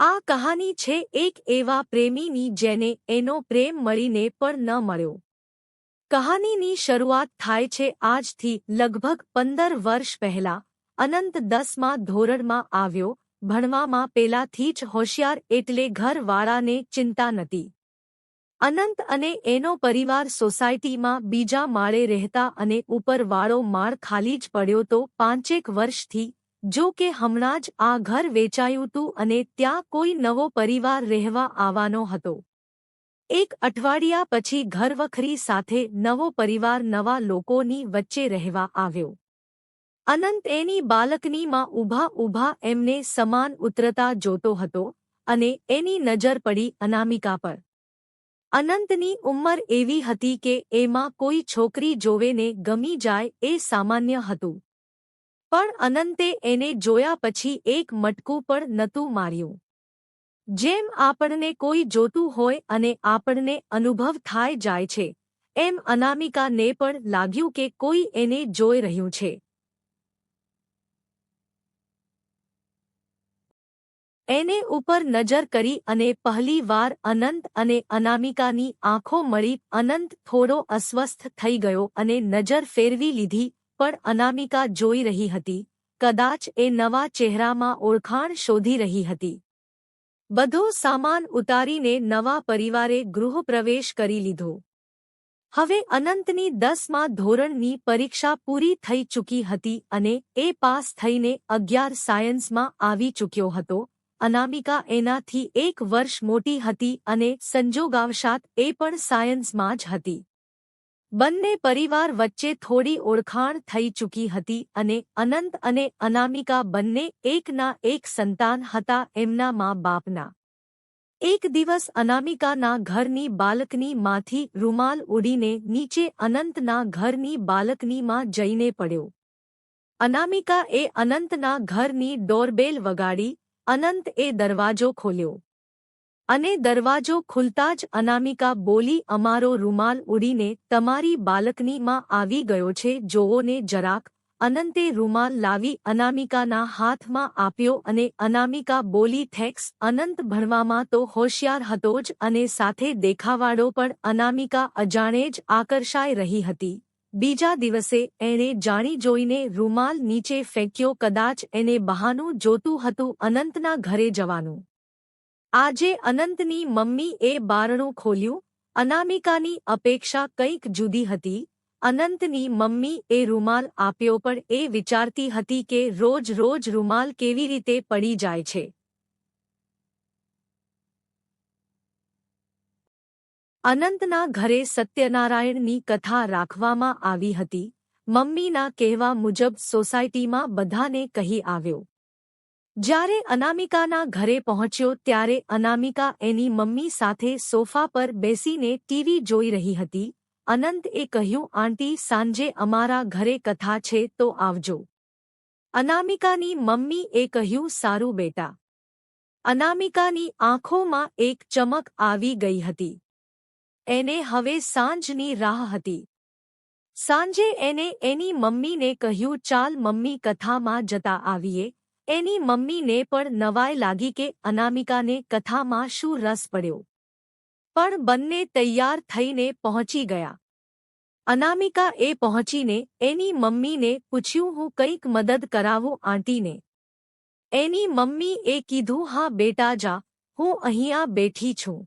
આ કહાની છે એક એવા પ્રેમીની જેને એનો પ્રેમ મળીને પણ ન મળ્યો। કહાનીની શરૂઆત થાય છે આજથી લગભગ 15 વર્ષ પહેલા। અનંત 10મા ધોરણમાં આવ્યો। ભણવામાં પેલાથી જ હોશિયાર એટલે ઘરવાળાને ચિંતા નહોતી। અનંત અને એનો પરિવાર સોસાયટીમાં બીજા માળે રહેતા અને ઉપરવાળો માળ ખાલી જ પડ્યો તો 5એક વર્ષથી। જો કે હમણાં જ આ ઘર વેચાયું હતું અને ત્યાં કોઈ નવો પરિવાર રહેવા આવવાનો હતો। એક અઠવાડિયા પછી ઘરવખરી સાથે નવો પરિવાર નવા લોકોની વચ્ચે રહેવા આવ્યો। અનંત એની બાલ્કનીમાં ઊભા એમને સમાન ઉતરતા જોતો હતો અને એની નજર પડી અનામિકા પર। અનંતની ઉંમર એવી હતી કે એમાં કોઈ છોકરી જોવેને ગમી જાય એ સામાન્ય હતું। પણ અનંતે એને જોયા પછી એક મટકું પણ નહોતું માર્યું। જેમ આપણને કોઈ જોતું હોય અને આપણને અનુભવ થાય જાય છે એમ અનામિકાને પણ લાગ્યું કે કોઈ એને જોઈ રહ્યું છે। એને ઉપર નજર કરી અને પહેલી વાર અનંત અને અનામિકાની આંખો મળી। અનંત થોડો અસ્વસ્થ થઈ ગયો અને નજર ફેરવી લીધી પણ અનામિકા જોઈ રહી હતી। કદાચ એ નવા ચહેરામાં ઓળખાણ શોધી રહી હતી। બધો સામાન ઉતારીને નવા પરિવારે ગૃહપ્રવેશ કરી લીધો। હવે અનંતની 10મા ધોરણની પરીક્ષા પૂરી થઈ ચૂકી હતી અને એ પાસ થઈને 11 સાયન્સમાં આવી ચૂક્યો હતો। અનામિકા એનાથી 1 વર્ષ મોટી હતી અને સંજોગવશાત એ પણ સાયન્સમાં જ હતી। બંને પરિવાર વચ્ચે થોડી ઓળખાણ થઈ ચૂકી હતી અને અનંત અને અનામિકા બંને એકના એક સંતાન હતા એમના મા બાપના। એક દિવસ અનામિકાના ઘરની બાલ્કનીમાંથી રૂમાલ ઉડીને નીચે અનંતના ઘરની બાલ્કનીમાં જઈને પડ્યો। અનામિકાએ અનંતના ઘરની ડોરબેલ વગાડી। અનંતએ દરવાજો ખોલ્યો અને દરવાજો ખુલતા જ અનામિકા બોલી, અમારો રૂમાલ ઉડીને તમારી બાલ્કનીમાં આવી ગયો છે, જોવોને જરાક। અનંતે રૂમાલ લાવી અનામિકાના હાથમાં આપ્યો અને અનામિકા બોલી, થેન્ક્સ। અનંત ભણવામાં તો હોશિયાર હતો જ અને સાથે દેખાવાળો પણ। અનામિકા અજાણે જ આકર્ષાઈ રહી હતી। બીજા દિવસે એણે જાણી જોઈને રૂમાલ નીચે ફેંક્યો। કદાચ એને બહાનું જોતું હતું અનંતના ઘરે જવાનું। આજે અનંતની મમ્મીએ બારણું ખોલ્યું। અનામિકાની અપેક્ષા કંઈક જુદી હતી। અનંતની મમ્મીએ રૂમાલ આપ્યો પણ એ વિચારતી હતી કે રોજ રોજ રૂમાલ કેવી રીતે પડી જાય છે। અનંતના ઘરે સત્યનારાયણની કથા રાખવામાં આવી હતી। મમ્મીના કહેવા મુજબ સોસાયટીમાં બધાને કહી આવ્યો। જ્યારે અનામિકાના ઘરે પહોંચ્યો ત્યારે અનામિકા એની મમ્મી સાથે સોફા પર બેસીને ટીવી જોઈ રહી હતી। અનંતએ કહ્યું, આંટી, સાંજે અમારા ઘરે કથા છે તો આવજો। અનામિકાની મમ્મીએ કહ્યું, સારું બેટા। અનામિકાની આંખોમાં એક ચમક આવી ગઈ હતી। એને હવે સાંજની રાહ હતી। સાંજે એને એની મમ્મીને કહ્યું, ચાલ મમ્મી, કથામાં જતા આવીએ। એની મમ્મીને પણ નવાઈ લાગી કે અનામિકાને કથામાં શું રસ પડ્યો। પણ બંને તૈયાર થઈને પહોંચી ગયા। અનામિકાએ પહોંચીને એની મમ્મીને પૂછ્યું, હું કંઈક મદદ કરાવું આંટીને? એની મમ્મીએ કીધું, હા બેટા, જા, હું અહીંયા બેઠી છું।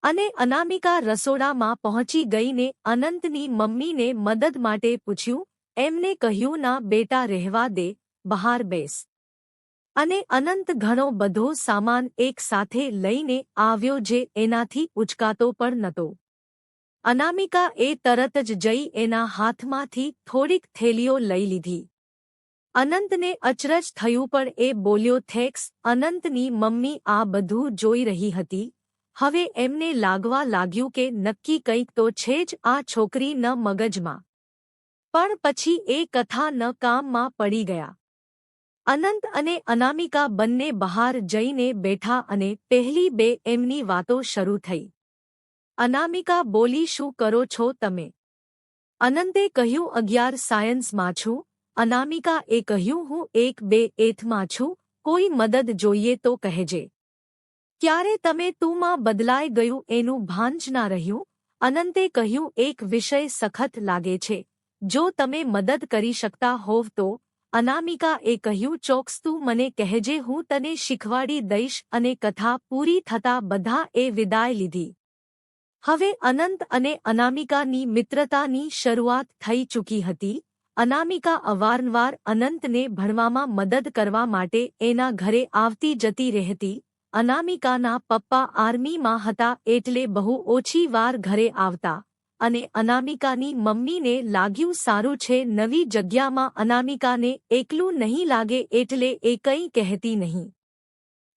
અને અનામિકા રસોડામાં પહોંચી ગઈને અનંતની મમ્મીને મદદ માટે પૂછ્યું। એમને કહ્યું, ના બેટા, રહેવા દે, બહાર બેસ। અને અનંત ઘણો બધો સામાન એક સાથે લઈને આવ્યો જે એનાથી ઉચકાતો પણ નહોતો। અનામિકાએ તરત જ જઈ એના હાથમાંથી થોડીક થેલીઓ લઈ લીધી। અનંતને અચરજ થયું પણ એ બોલ્યો, થેન્ક્સ। અનંતની મમ્મી આ બધું જોઈ રહી હતી। હવે એમને લાગવા લાગ્યું કે નક્કી કંઈક તો છે જ આ છોકરી ન મગજમાં। પણ પછી એ કથા ન કામમાં પડી ગયા। અનંત અને અનામિકા બંને બહાર જઈને બેઠા અને પહેલી બે એમની વાતો શરૂ થઈ। અનામિકા બોલી, શું કરો છો તમે? અનંતે કહ્યું, 11 સાયન્સમાં છું। અનામિકાએ કહ્યું, હું 1-2 એથમાં છું। કોઈ મદદ જોઈએ તો કહેજે। ક્યારે તમે તુંમાં બદલાઈ ગયું એનું ભાન જ ના રહ્યું? અનંતે કહ્યું, એક વિષય સખત લાગે છે. જો તમે મદદ કરી શકતા હોવ તો. અનામિકાએ કહ્યું, ચોક્કસ તું મને કહેજે, હું તને શીખવાડી દઈશ. અને કથા પૂરી થતાં બધાએ વિદાય લીધી. હવે અનંત અને અનામિકાની મિત્રતાની શરૂઆત થઈ ચૂકી હતી. અનામિકા અવારનવાર અનંતને ભણવામાં મદદ કરવા માટે એના ઘરે આવતી જતી રહેતી. અનામિકાના પપ્પા આર્મીમાં હતા એટલે બહુ ઓછી વાર ઘરે આવતા. અને અનામિકાની મમ્મીને લાગ્યું સારું છે, નવી જગ્યામાં અનામિકાને એકલું નહીં લાગે એટલે એ કંઈ કહેતી નહીં.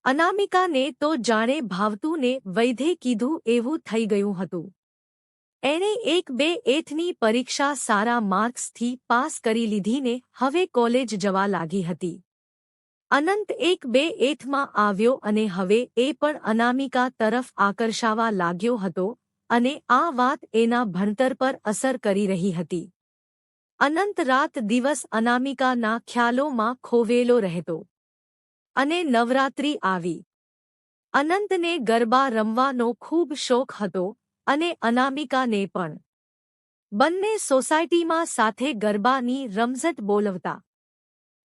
અનામિકાને તો જાણે ભાવતું ને વૈધે કીધું એવું થઈ ગયું હતું. એણે 1-2 એથની પરીક્ષા સારા માર્ક્સથી પાસ કરી લીધીને હવે કોલેજ જવા લાગી હતી. અનંત 1-2 એથમાં આવ્યો અને હવે એ પણ અનામિકા તરફ આકર્ષાવા લાગ્યો હતો. અને આ વાત એના ભણતર પર અસર કરી રહી હતી. અનંત રાત દિવસ અનામિકાના ખ્યાલોમાં ખોવેલો રહેતો. અને નવરાત્રિ આવી. અનંતને ગરબા રમવાનો ખૂબ શોખ હતો અને અનામિકાને પણ. બંને સોસાયટીમાં સાથે ગરબાની રમઝટ બોલવતા.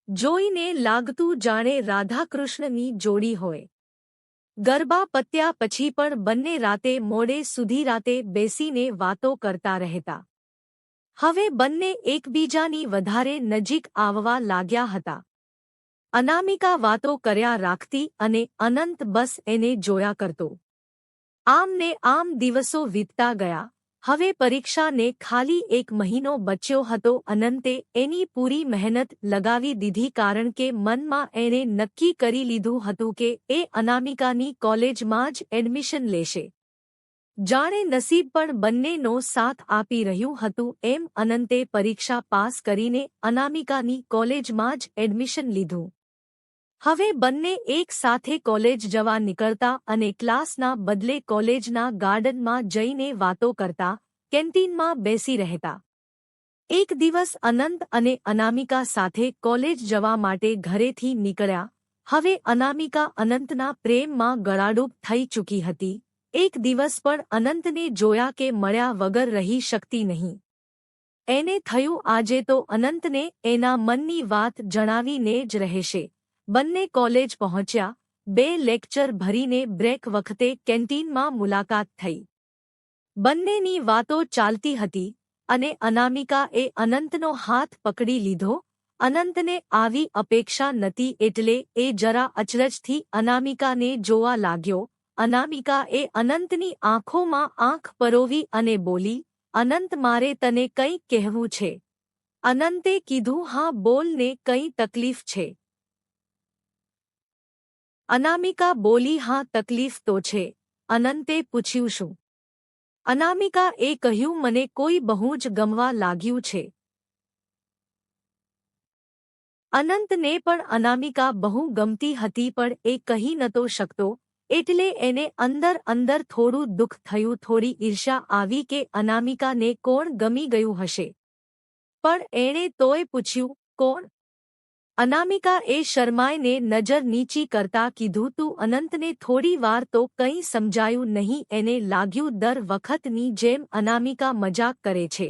જોઈને લાગતું જાણે રાધાકૃષ્ણની જોડી હોય. ગરબા પત્યા પછી પણ બંને રાતે મોડે સુધી રાતે બેસીને વાતો કરતા રહેતા. હવે બંને એકબીજાની વધારે નજીક આવવા લાગ્યા હતા. અનામિકા વાતો કર્યા રાખતી અને અનંત બસ એને જોયા કરતો. આમ ને આમ દિવસો વીતતા ગયા. હવે પરીક્ષાને ખાલી 1 મહિનો બચ્યો હતો. અનંતે એની પૂરી મહેનત લગાવી દીધી કારણ કે મનમાં એણે નક્કી કરી લીધું હતું કે એ અનામિકાની કોલેજમાં જ એડમિશન લેશે. જાણે નસીબ પણ બંનેનો સાથ આપી રહ્યું હતું એમ અનંતે પરીક્ષા પાસ કરીને અનામિકાની કોલેજમાં જ એડમિશન લીધું. હવે બંને એક સાથે કોલેજ જવા નીકળતા અને ક્લાસના બદલે કોલેજના ગાર્ડનમાં જઈને વાતો કરતા, કેન્ટીનમાં બેસી રહેતા. એક દિવસ અનંત અને અનામિકા સાથે કોલેજ જવા માટે ઘરેથી નીકળ્યા. હવે અનામિકા અનંતના પ્રેમમાં ગળાડૂબ થઈ ચૂકી હતી. એક દિવસ પણ અનંતને જોયા કે મળ્યા વગર રહી શકતી નહીં. એને થયું આજે તો અનંતને એના મનની વાત જણાવીને જ રહેશે. બંને કોલેજ પહોંચ્યા. 2 લેક્ચર ભરીને બ્રેક વખતે કેન્ટીનમાં મુલાકાત થઈ. બંનેની વાતો ચાલતી હતી અને અનામિકાએ અનંતનો હાથ પકડી લીધો. અનંતને આવી અપેક્ષા નહોતી એટલે એ જરા અચરજથી અનામિકાને જોવા લાગ્યો. અનામિકાએ અનંતની આંખોમાં આંખ પરોવી અને બોલી, અનંત, મારે તને કંઈ કહેવું છે. અનંતે કીધું, હા બોલ ને, કંઈ તકલીફ છે? અનામિકા બોલી, હા તકલીફ તો છે. અનંતે પૂછ્યું, શું? અનામિકાએ કહ્યું, મને કોઈ બહુ જ ગમવા લાગ્યું છે. અનંતને પણ અનામિકા બહુ ગમતી હતી પણ એ કહી નહોતો શકતો એટલે એને અંદર અંદર થોડું દુઃખ થયું, થોડી ઈર્ષ્યા આવી કે અનામિકાને કોણ ગમી ગયું હશે. પણ એણે તોય પૂછ્યું, કોણ? અનામિકાએ શરમાઈને નજર નીચી કરતા કીધું, તું. અનંતને થોડી વાર તો કંઈ સમજાયું નહીં. એને લાગ્યું દર વખતની જેમ અનામિકા મજાક કરે છે.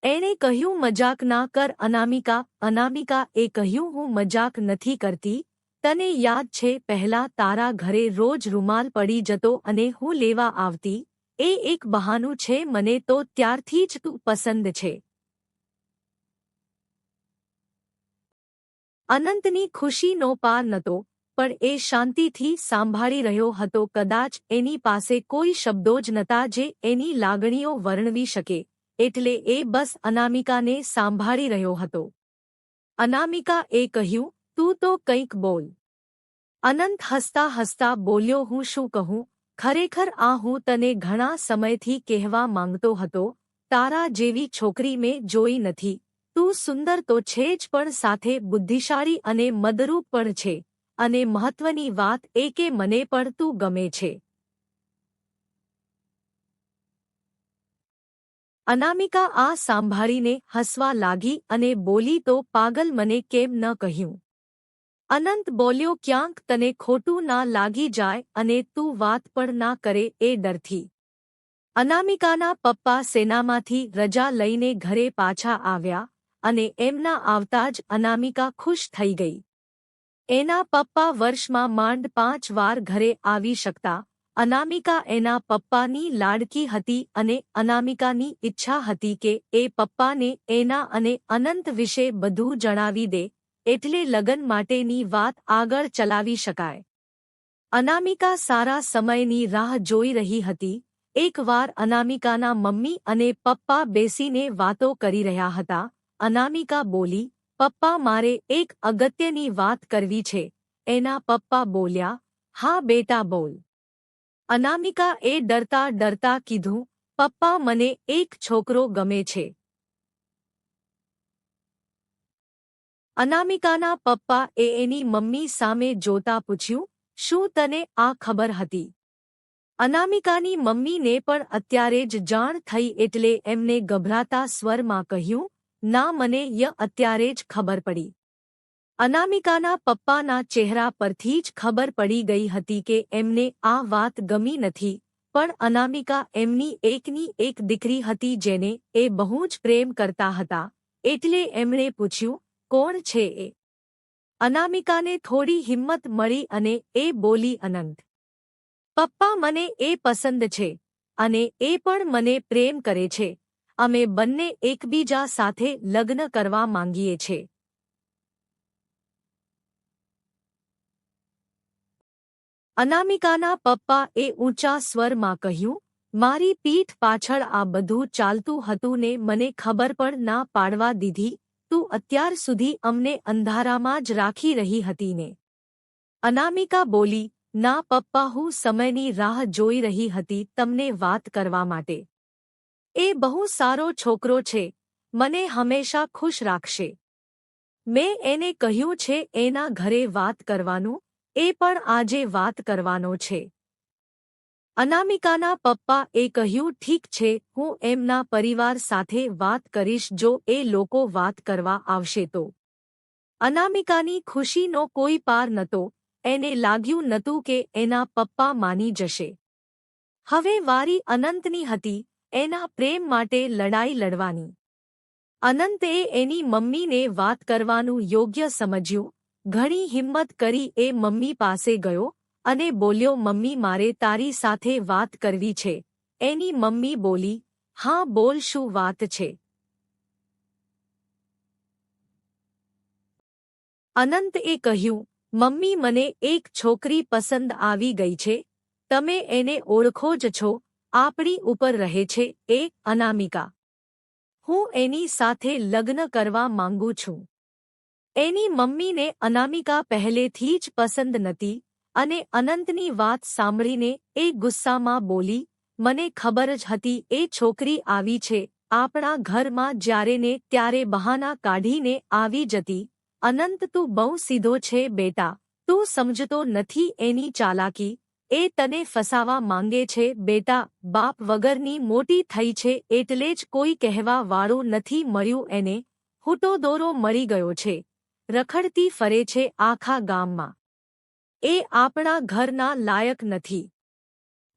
એણે કહ્યું, મજાક ના કર અનામિકા. અનામિકાએ કહ્યું, હું મજાક નથી કરતી. તને યાદ છે પહેલા તારા ઘરે રોજ રૂમાલ પડી જતો અને હું લેવા આવતી? એ એક બહાનું છે. મને તો ત્યારથી જ તું પસંદ છે. અનંતની ખુશીનો પાર નહોતો પણ એ શાંતિથી સાંભળી રહ્યો હતો. કદાચ એની પાસે કોઈ શબ્દો જ નહોતા જે એની લાગણીઓ વર્ણવી શકે એટલે એ બસ અનામિકાને સાંભળી રહ્યો હતો. અનામિકાએ કહ્યું, તું તો કંઈક બોલ. અનંત હસતા હસતા બોલ્યો, હું શું કહું? ખરેખર આ હું તને ઘણા સમયથી કહેવા માંગતો હતો. તારા જેવી છોકરી મેં જોઈ નથી. તું સુંદર તો છે જ પણ સાથે બુદ્ધિશાળી અને મદરૂપ પણ છે. અને મહત્વની વાત એ કે મને પણ તું ગમે છે. અનામિકા આ સાંભળીને હસવા લાગી અને બોલી, તો પાગલ, મને કેમ ન કહ્યું? અનંત બોલ્યો, ક્યાંક તને ખોટું ના લાગી જાય અને તું વાત પણ ના કરે એ ડરથી. અનામિકાના પપ્પા સેનામાંથી રજા લઈને ઘરે પાછા આવ્યા અને એમના આવતા જ અનામિકા ખુશ થઈ ગઈ. એના પપ્પા વર્ષમાં માંડ 5 વાર ઘરે આવી શકતા. અનામિકા એના પપ્પાની લાડકી હતી અને અનામિકાની ઈચ્છા હતી કે એ પપ્પાને એના અને અનંત વિશે બધું જણાવી દે, એટલે લગ્ન માટેની વાત આગળ ચલાવી શકાય. અનામિકા સારા સમયની રાહ જોઈ રહી હતી. એકવાર અનામિકાના મમ્મી અને પપ્પા બેસીને વાતો કરી રહ્યા હતા. અનામિકા બોલી, પપ્પા, મારે એક અગત્યની વાત કરવી છે. એના પપ્પા બોલ્યા, હા બેટા, બોલ. અનામિકા એ ડરતા ડરતા કીધું, પપ્પા, મને એક છોકરો ગમે છે. અનામિકાના પપ્પા એની મમ્મી સામે જોતા પૂછ્યું, શું તને આ ખબર હતી? અનામિકાની મમ્મીને પણ અત્યારે જ જાણ થઈ એટલે એમને ગભરાતા સ્વરમાં કહ્યું, ના, મને અત્યારે જ ખબર પડી. અનામિકાના પપ્પાના ચહેરા પરથી જ ખબર પડી ગઈ હતી કે એમને આ વાત ગમી નથી, પણ અનામિકા એમની એકની એક દીકરી હતી જેને એ બહુ જ પ્રેમ કરતા હતા, એટલે એમણે પૂછ્યું, કોણ છે એ? અનામિકાને થોડી હિંમત મળી અને એ બોલી, અનંત. પપ્પા, મને એ પસંદ છે અને એ પણ મને પ્રેમ કરે છે. અમે બંને એકબીજા સાથે લગ્ન કરવા માંગીએ છીએ. અનામિકાના પપ્પા એ ઊંચા સ્વરમાં કહ્યું, મારી પીઠ પાછળ આ બધું ચાલતું હતું ને મને ખબર પણ ના પાડવા દીધી. તું અત્યાર સુધી અમને અંધારામાં જ રાખી રહી હતી ને? અનામિકા બોલી, ના પપ્પા, હું સમયની રાહ જોઈ રહી હતી તમને વાત કરવા માટે. એ બહુ સારો છોકરો છે, મને હંમેશા ખુશ રાખશે. મેં એને કહ્યું છે એના ઘરે વાત કરવાનું, એ પણ આજે વાત કરવાનો છે. અનામિકાના પપ્પા એ કહ્યું, ઠીક છે, હું એમના પરિવાર સાથે વાત કરીશ જો એ લોકો વાત કરવા આવશે તો. અનામિકાની ખુશીનો કોઈ પાર નહોતો. એને લાગ્યું નહોતું કે એના પપ્પા માની જશે. હવે વારી અનંતની હતી, એના પ્રેમ માટે લડાઈ લડવાની. અનંતે એની મમ્મીને વાત કરવાનું યોગ્ય સમજ્યું. ઘણી હિંમત કરી એ મમ્મી પાસે ગયો અને બોલ્યો, મમ્મી, મારે તારી સાથે વાત કરવી છે. એની મમ્મી બોલી, હા બોલ, શું વાત છે? અનંતે કહ્યું, મમ્મી, મને એક છોકરી પસંદ આવી ગઈ છે. તમે એને ઓળખો જ છો, આપણી ઉપર રહે છે એ અનામિકા. હું એની સાથે લગ્ન કરવા માંગુ છું. એની મમ્મીને અનામિકા પહેલેથી જ પસંદ નથી અને અનંતની વાત સાંભળીને એ ગુસ્સામાં બોલી, મને ખબર જ હતી એ છોકરી આવી છે. આપણા ઘરમાં જ્યારે ને ત્યારે બહાના કાઢીને આવી જતી. અનંત, તું બહુ સીધો છે બેટા, તું સમજતો નથી એની ચાલાકી. એ તને ફસાવા માંગે છે બેટા. બાપ વગરની મોટી થઈ છે એટલે જ કોઈ કહેવા વાળું નથી મળ્યું એને. હૂટો દોરો મળી ગયો છે. રખડતી ફરે છે આખા ગામમાં. એ આપણા ઘરના લાયક નથી.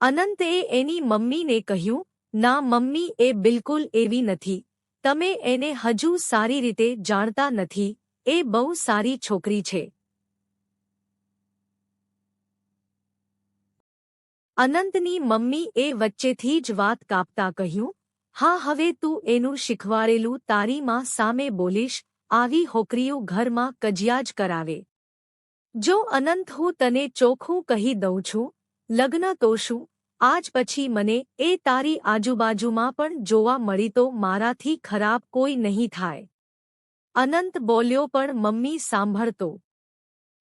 અનંતે એની મમ્મીને કહ્યું, ના મમ્મી, એ બિલકુલ એવી નથી. તમે એને હજુ સારી રીતે જાણતા નથી. એ બહુ સારી છોકરી છે. અનંતની મમ્મી એ વચ્ચેથી જ વાત કાપતા કહ્યું, હા, હવે તું એનું શીખવાડેલું તારી માં સામે બોલીશ. આવી હોકરીઓ ઘરમાં કજિયા જ કરાવે. જો અનંત, હું તને ચોખ્ખું કહી દઉં છું, લગ્ન તો શું, આજ પછી મને એ તારી આજુબાજુમાં પણ જોવા મળી તો મારાથી ખરાબ કોઈ નહીં થાય. અનંત બોલ્યો, પણ મમ્મી સાંભળતો.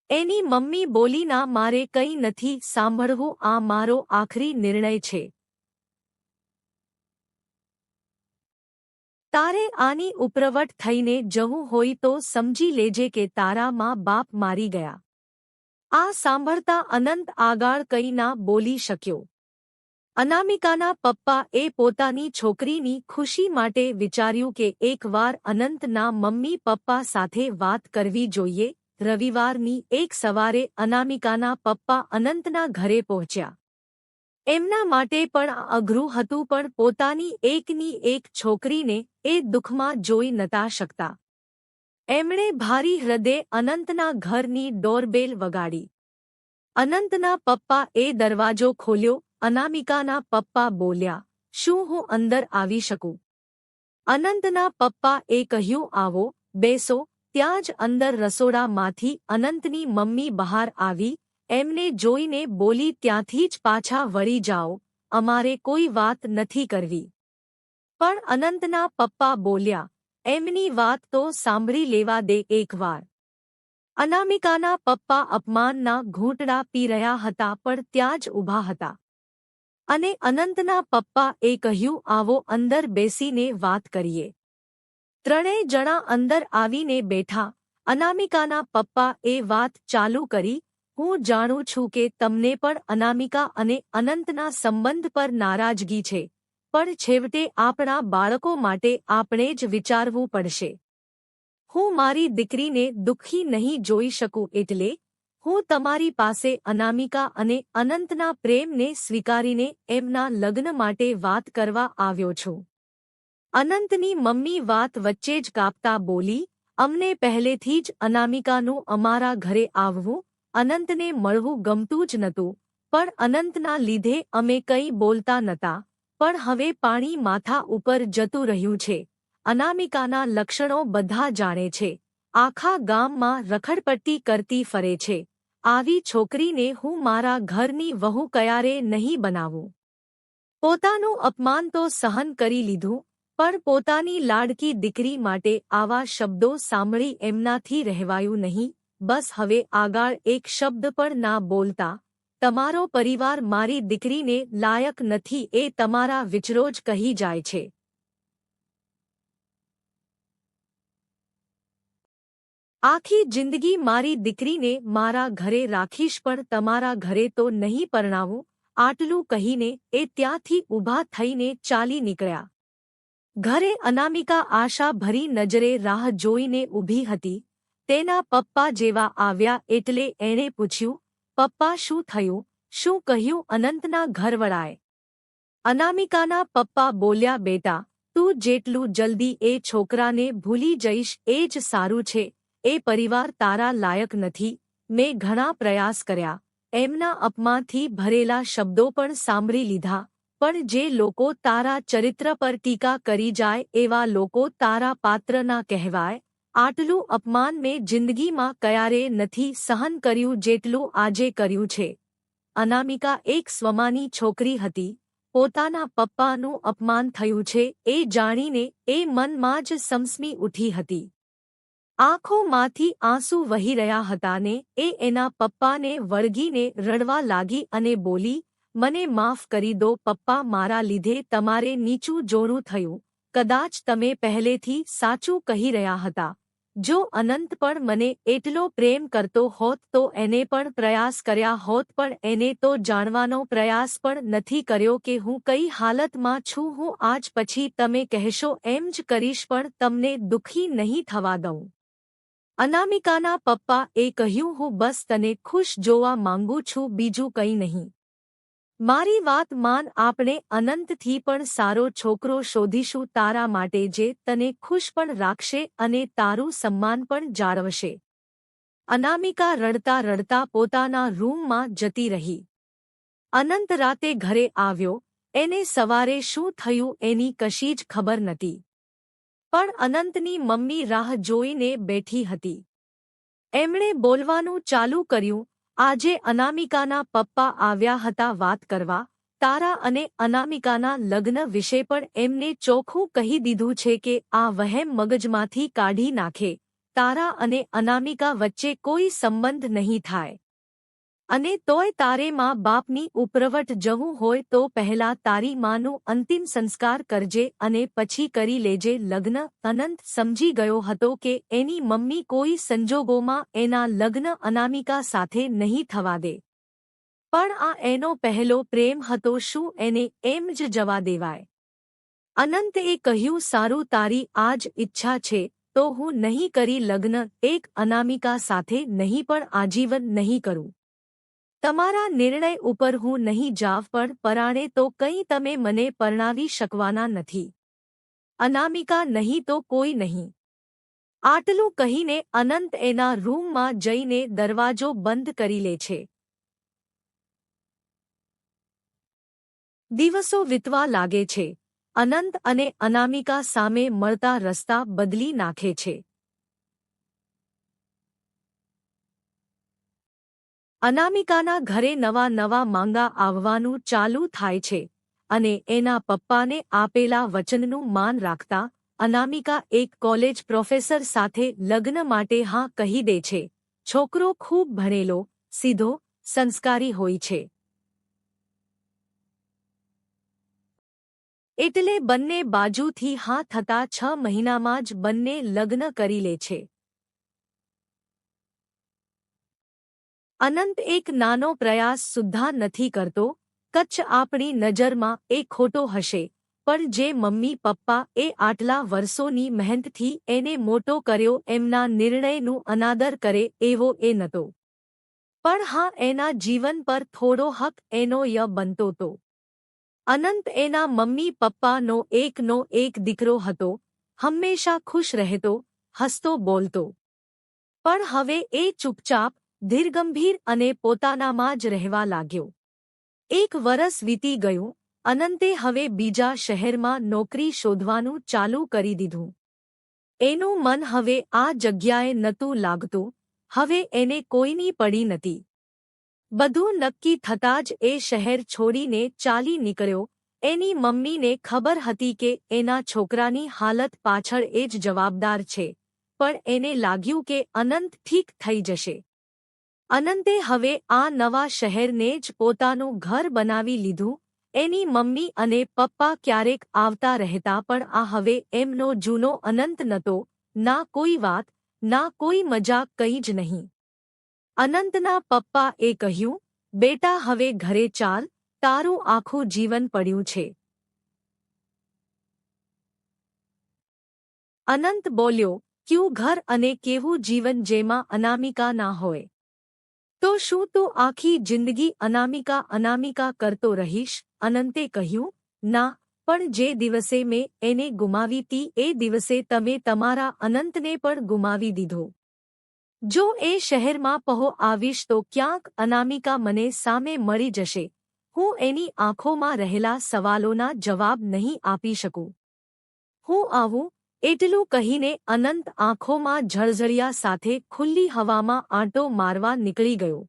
એની મમ્મી બોલી, ના, મારે કંઈ નથી સાંભળવું, આ મારો આખરી નિર્ણય છે. તારે આની ઉપરવટ થઈને જવું હોય તો સમજી લેજે કે તારા માં બાપ મારી ગયા. આ સાંભળતા અનંત આગળ કંઈ ના બોલી શક્યો. અનામિકાના પપ્પા એ પોતાની છોકરીની ખુશી માટે વિચાર્યું કે એકવાર અનંતના મમ્મી પપ્પા સાથે વાત કરવી જોઈએ. રવિવારની એક સવારે અનામિકાના પપ્પા અનંતના ઘરે પહોંચ્યા. એમના માટે પણ આ અઘરું હતું, પણ પોતાની એકની એક છોકરીને એ દુઃખમાં જોઈ નતા શકતા. એમણે ભારી હૃદયે અનંતના ઘરની ડોરબેલ વગાડી. અનંતના પપ્પા એ દરવાજો ખોલ્યો. અનામિકાના પપ્પા બોલ્યા, "શું હું અંદર આવી શકું?" અનંતના પપ્પા એ કહ્યું, "આવો, બેસો." ત્યાં જ અંદર રસોડામાંથી અનંતની મમ્મી બહાર આવી. એમને જોઈને બોલી, "ત્યાંથી જ પાછા વળી જાઓ, અમારે કોઈ વાત નથી કરવી." પણ અનંતના પપ્પા બોલ્યા, "એમની વાત તો સાંભળી લેવા દે એકવાર." અનામિકાના પપ્પા અપમાનના ઘૂંટડા પી રહ્યા હતા, પણ ત્યાં જ ઊભા હતા. અને અનંતના પપ્પા એ કહ્યું, "આવો, અંદર બેસીને વાત કરીએ." ત્રણેય જણા અંદર આવીને બેઠા. અનામિકાના પપ્પા એ વાત ચાલુ કરી, "હું જાણું છું કે તમને પણ અનામિકા અને અનંતના સંબંધ પર નારાજગી છે, પણ છેવટે આપણા બાળકો માટે આપણે જ વિચારવું પડશે. હું મારી દીકરીને દુઃખી નહીં જોઈ શકું, એટલે હું તમારી પાસે અનામિકા અને અનંતના પ્રેમને સ્વીકારીને એમના લગ્ન માટે વાત કરવા આવ્યો છું." અનંતની મમ્મી વાત વચ્ચે જ કાપતા બોલી, "અમને પહેલેથી જ અનામિકાનું અમારા ઘરે આવવું, અનંતને મળવું ગમતું જ નહોતું, પણ અનંતના લીધે અમે કંઈ બોલતા નહોતા. પણ હવે પાણી માથા ઉપર જતું રહ્યું છે. અનામિકાના લક્ષણો બધા જાણે છે. આખા ગામમાં રખડપટ્ટી કરતી ફરે છે. આવી છોકરીને હું મારા ઘરની વહુ ક્યારે નહીં બનાવું." પોતાનું અપમાન તો સહન કરી લીધું, પણ પોતાની લાડકી દીકરી માટે આવા શબ્દો સાંભળી એમનાથી રહેવાયું નહીં. "બસ, હવે આગળ એક શબ્દ પણ ના બોલતા. તમારો પરિવાર મારી દીકરીને લાયક નથી એ તમારા વિચરો જ કહી જાય છે. આખી જિંદગી મારી દીકરીને મારા ઘરે રાખીશ, પણ તમારા ઘરે તો નહીં પરણાવું." આટલું કહીને એ ત્યાંથી ઊભા થઈને ચાલી નીકળ્યા. ઘરે અનામિકા આશાભરી નજરે રાહ જોઈને ઊભી હતી. તેના પપ્પા જેવા આવ્યા એટલે એણે પૂછ્યું, "પપ્પા, શું થયું? શું કહ્યું અનંતના ઘરવાળાએ?" અનામિકાના પપ્પા બોલ્યા, "બેટા, તું જેટલું જલ્દી એ છોકરાને ભૂલી જઈશ એ જ સારું છે. એ પરિવાર તારા લાયક નથી. મેં ઘણા પ્રયાસ કર્યા, એમના અપમાનથી ભરેલા શબ્દો પણ સાંભળી લીધા, પણ જે લોકો તારા ચરિત્ર પર ટીકા કરી જાય એવા લોકો તારા પાત્ર ના કહેવાય. આટલું અપમાન મેં જિંદગીમાં ક્યારેય નથી સહન કર્યું જેટલું આજે કર્યું છે." અનામિકા એક સ્વમાની છોકરી હતી. પોતાના પપ્પાનું અપમાન થયું છે એ જાણીને એ મનમાં જ સમસમી ઉઠી હતી. આંખોમાંથી આંસુ વહી રહ્યા હતા ને એ એના પપ્પાને વળગીને રડવા લાગી અને બોલી, "મને માફ કરી દો પપ્પા, મારા લીધે તમારે નીચું જોરું થયું. કદાચ તમે પહેલેથી સાચું કહી રહ્યા હતા. જો અનંત પણ મને એટલો પ્રેમ કરતો હોત તો એને પણ પ્રયાસ કર્યા હોત, પણ એને તો જાણવાનો પ્રયાસ પણ નથી કર્યો કે હું કઈ હાલતમાં છું. હું આજ પછી તમે કહેશો એમ જ કરીશ, પણ તમને દુઃખી નહીં થવા દઉં." અનામિકાના પપ્પા એ કહ્યું, "હું બસ તને ખુશ જોવા માંગુ છું, બીજું કંઈ નહીં. મારી વાત માન. આપણે અનંતથી પણ સારો છોકરો શોધીશું તારા માટે, જે તને ખુશ પણ રાખશે અને તારું સન્માન પણ જાળવશે." અનામિકા રડતા રડતા પોતાના રૂમમાં જતી રહી. અનંત રાતે ઘરે આવ્યો. એને સવારે શું થયું એની કશી જ ખબર નથી. પણ અનંતની મમ્મી રાહ જોઈને બેઠી હતી. એમણે બોલવાનું ચાલુ કર્યું, "આજે અનામિકાના પપ્પા આવ્યા હતા વાત કરવા. તારા અને અનામિકાના લગ્ન વિશે પણ એમને ચોખ્ખું કહી દીધું છે કે આ વહેમ મગજમાંથી કાઢી નાખે. તારા અને અનામિકા વચ્ચે કોઈ સંબંધ નહીં થાય. અને તોય તારે માં બાપની ઉપરવટ જવું હોય તો પહેલા તારી માનું અંતિમ સંસ્કાર કરજે અને પછી કરી લેજે લગ્ન." અનંત સમજી ગયો હતો કે એની મમ્મી કોઈ સંજોગોમાં એના લગ્ન અનામિકા સાથે નહીં થવા દે. પણ આ એનો પહેલો પ્રેમ હતો, શું એને એમ જ જવા દેવાય? અનંતે કહ્યું, "સારું, તારી આ જ ઈચ્છા છે તો હું નહીં કરી લગ્ન એક અનામિકા સાથે, નહીં પણ આજીવન નહીં કરું. તમારા નિર્ણય ઉપર હું નહીં જાવ, પણ પરાણે તો કંઈ તમે મને પરણાવી શકવાના નથી. અનામિકા નહીં તો કોઈ નહીં. આટલું કહીને અનંત એના રૂમમાં જઈને દરવાજો બંધ કરી લે છે. દિવસો વીતવા લાગે છે. અનંત અને અનામિકા સામે મળતા રસ્તા બદલી નાખે છે. અનામિકાના ઘરે નવા નવા માંગા આવવાનું ચાલુ થાય છે અને એના પપ્પાને આપેલા વચનનું માન રાખતા અનામિકા એક કોલેજ પ્રોફેસર સાથે લગ્ન માટે હા કહી દે છે. છોકરો ખૂબ ભણેલો, સીધો, સંસ્કારી હોય છે. એટલે બંને બાજુથી હા થતા 6 મહિનામાં જ બંને લગ્ન કરી લે છે. અનંત એક નાનો પ્રયાસ સુદ્ધા નથી કરતો. કચ્છ આપણી નજરમાં એ ખોટો હશે, પણ જે મમ્મી પપ્પા એ આટલા વર્ષોની મહેનતથી એને મોટો કર્યો એમના નિર્ણયનું અનાદર કરે એવો એ નતો. પણ હા, એના જીવન પર થોડો હક એનો બનતો તો. અનંત એના મમ્મી પપ્પાનો એકનો એક દીકરો હતો. હંમેશા ખુશ રહેતો, હસતો બોલતો. પણ હવે એ ચૂપચાપ, ધીરગંભીર અને પોતાનામાં જ રહેવા લાગ્યો. 1 વરસ વીતી ગયું. અનંતે હવે બીજા શહેરમાં નોકરી શોધવાનું ચાલુ કરી દીધું. એનું મન હવે આ જગ્યાએ નહોતું લાગતું. હવે એને કોઈની પડી નથી. બધું નક્કી થતાં જ એ શહેર છોડીને ચાલી નીકળ્યો. એની મમ્મીને ખબર હતી કે એના છોકરાની હાલત પાછળ એ જ જવાબદાર છે, પણ એને લાગ્યું કે અનંત ઠીક થઈ જશે. અનંતે હવે આ નવા શહેરને જ પોતાનું ઘર બનાવી લીધું. એની મમ્મી અને પપ્પા ક્યારેક આવતા રહેતા, પણ આ હવે એમનો જૂનો અનંત નહોતો. ના કોઈ વાત, ના કોઈ મજાક, કંઈ જ નહીં. અનંતના પપ્પા એ કહ્યું, બેટા હવે ઘરે ચાલ, તારું આખું જીવન પડ્યું છે. અનંત બોલ્યો, ક્યું ઘર અને કેવું જીવન જેમાં અનામિકા ના હોય? તો શું તું આખી જિંદગી અનામિકા અનામિકા કરતો રહીશ? અનંતે કહ્યું, ના, પણ જે દિવસે મેં એને ગુમાવી હતી એ દિવસે તમે તમારા અનંતને પણ ગુમાવી દીધો. જો એ શહેરમાં પહો આવીશ તો ક્યાંક અનામિકા મને સામે મળી જશે. હું એની આંખોમાં રહેલા સવાલોના જવાબ નહીં આપી શકું. હું આવું. એટલું કહીને અનંત આંખોમાં ઝળઝળિયા સાથે ખુલ્લી હવામાં આંટો મારવા નીકળી ગયો.